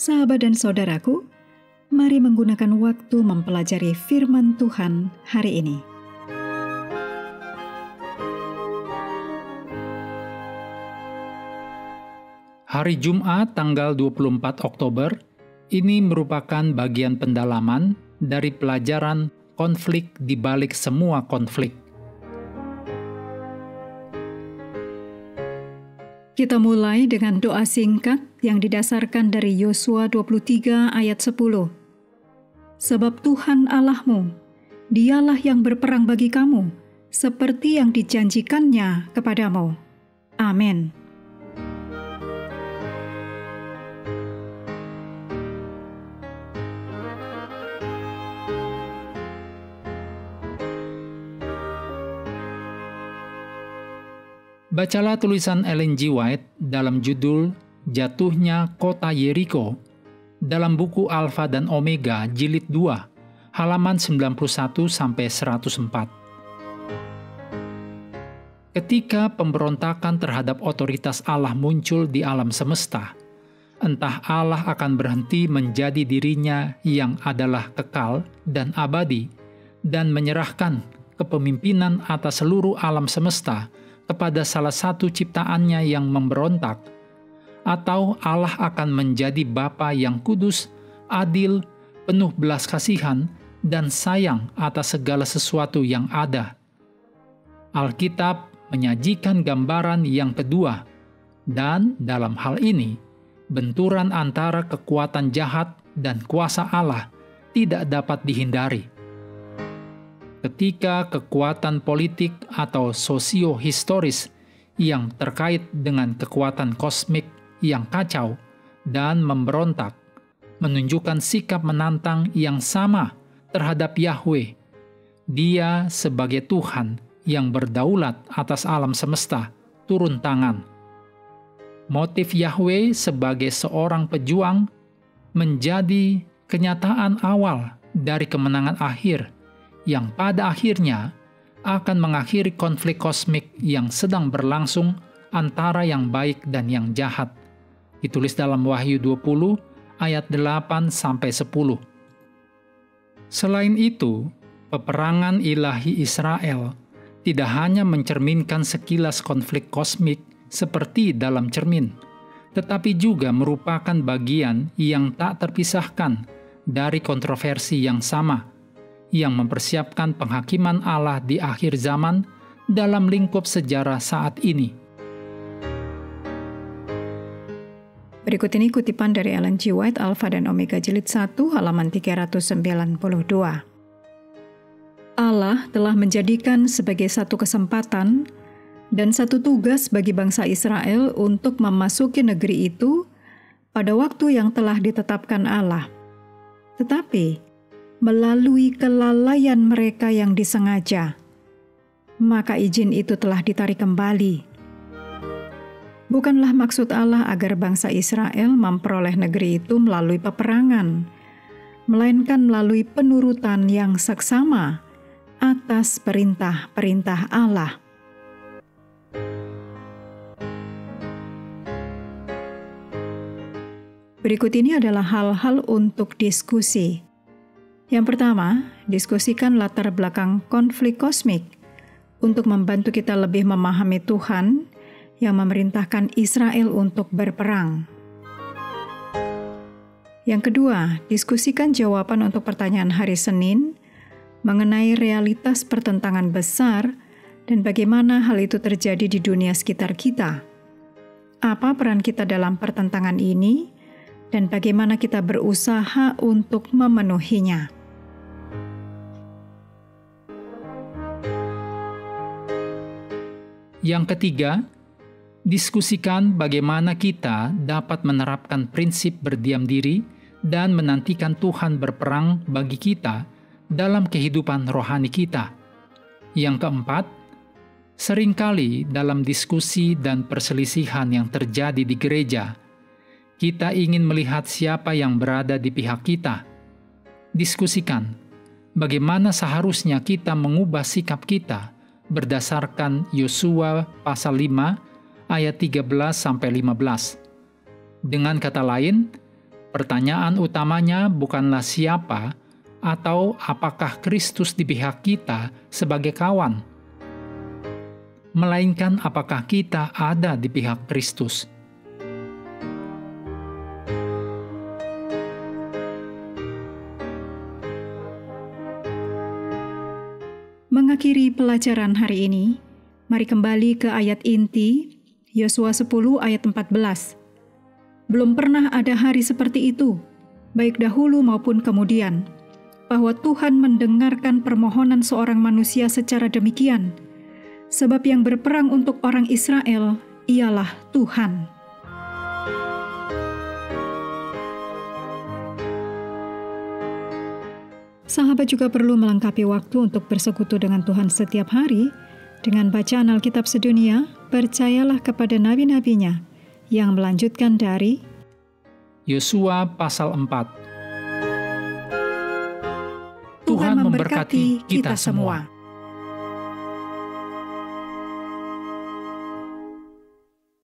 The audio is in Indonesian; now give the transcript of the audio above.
Sahabat dan saudaraku, mari menggunakan waktu mempelajari firman Tuhan hari ini. Hari Jumat tanggal 24 Oktober ini merupakan bagian pendalaman dari pelajaran konflik di balik semua konflik. Kita mulai dengan doa singkat yang didasarkan dari Yosua 23 ayat 10. Sebab Tuhan Allahmu, Dialah yang berperang bagi kamu, seperti yang dijanjikannya kepadamu. Amin. Bacalah tulisan Ellen G. White dalam judul Jatuhnya Kota Yeriko dalam buku Alfa dan Omega Jilid 2, halaman 91-104. Ketika pemberontakan terhadap otoritas Allah muncul di alam semesta, entah Allah akan berhenti menjadi dirinya yang adalah kekal dan abadi dan menyerahkan kepemimpinan atas seluruh alam semesta kepada salah satu ciptaannya yang memberontak, atau Allah akan menjadi Bapa yang kudus, adil, penuh belas kasihan, dan sayang atas segala sesuatu yang ada. Alkitab menyajikan gambaran yang kedua, dan dalam hal ini, benturan antara kekuatan jahat dan kuasa Allah tidak dapat dihindari. Ketika kekuatan politik atau sosio-historis yang terkait dengan kekuatan kosmik yang kacau dan memberontak menunjukkan sikap menantang yang sama terhadap Yahweh, Dia sebagai Tuhan yang berdaulat atas alam semesta turun tangan. Motif Yahweh sebagai seorang pejuang menjadi kenyataan awal dari kemenangan akhir yang pada akhirnya akan mengakhiri konflik kosmik yang sedang berlangsung antara yang baik dan yang jahat. Ditulis dalam Wahyu 20 ayat 8-10. Selain itu, peperangan ilahi Israel tidak hanya mencerminkan sekilas konflik kosmik seperti dalam cermin, tetapi juga merupakan bagian yang tak terpisahkan dari kontroversi yang sama, yang mempersiapkan penghakiman Allah di akhir zaman dalam lingkup sejarah saat ini. Berikut ini kutipan dari Ellen G. White, Alfa dan Omega Jilid 1, halaman 392. Allah telah menjadikan sebagai satu kesempatan dan satu tugas bagi bangsa Israel untuk memasuki negeri itu pada waktu yang telah ditetapkan Allah. Tetapi melalui kelalaian mereka yang disengaja, maka izin itu telah ditarik kembali. Bukanlah maksud Allah agar bangsa Israel memperoleh negeri itu melalui peperangan, melainkan melalui penurutan yang seksama atas perintah-perintah Allah. Berikut ini adalah hal-hal untuk diskusi. Yang pertama, diskusikan latar belakang konflik kosmik untuk membantu kita lebih memahami Tuhan yang memerintahkan Israel untuk berperang. Yang kedua, diskusikan jawaban untuk pertanyaan hari Senin mengenai realitas pertentangan besar dan bagaimana hal itu terjadi di dunia sekitar kita. Apa peran kita dalam pertentangan ini dan bagaimana kita berusaha untuk memenuhinya. Yang ketiga, diskusikan bagaimana kita dapat menerapkan prinsip berdiam diri dan menantikan Tuhan berperang bagi kita dalam kehidupan rohani kita. Yang keempat, seringkali dalam diskusi dan perselisihan yang terjadi di gereja, kita ingin melihat siapa yang berada di pihak kita. Diskusikan bagaimana seharusnya kita mengubah sikap kita berdasarkan Yosua pasal 5 ayat 13-15. Dengan kata lain, Pertanyaan utamanya bukanlah siapa atau apakah Kristus di pihak kita sebagai kawan, melainkan apakah kita ada di pihak Kristus. Mengakhiri pelajaran hari ini, mari kembali ke ayat inti, Yosua 10 ayat 14. Belum pernah ada hari seperti itu, baik dahulu maupun kemudian, bahwa Tuhan mendengarkan permohonan seorang manusia secara demikian, sebab yang berperang untuk orang Israel ialah Tuhan. Sahabat juga perlu melengkapi waktu untuk bersekutu dengan Tuhan setiap hari dengan bacaan Alkitab sedunia. Percayalah kepada nabi-nabinya yang melanjutkan dari Yosua pasal 4. Tuhan memberkati kita semua.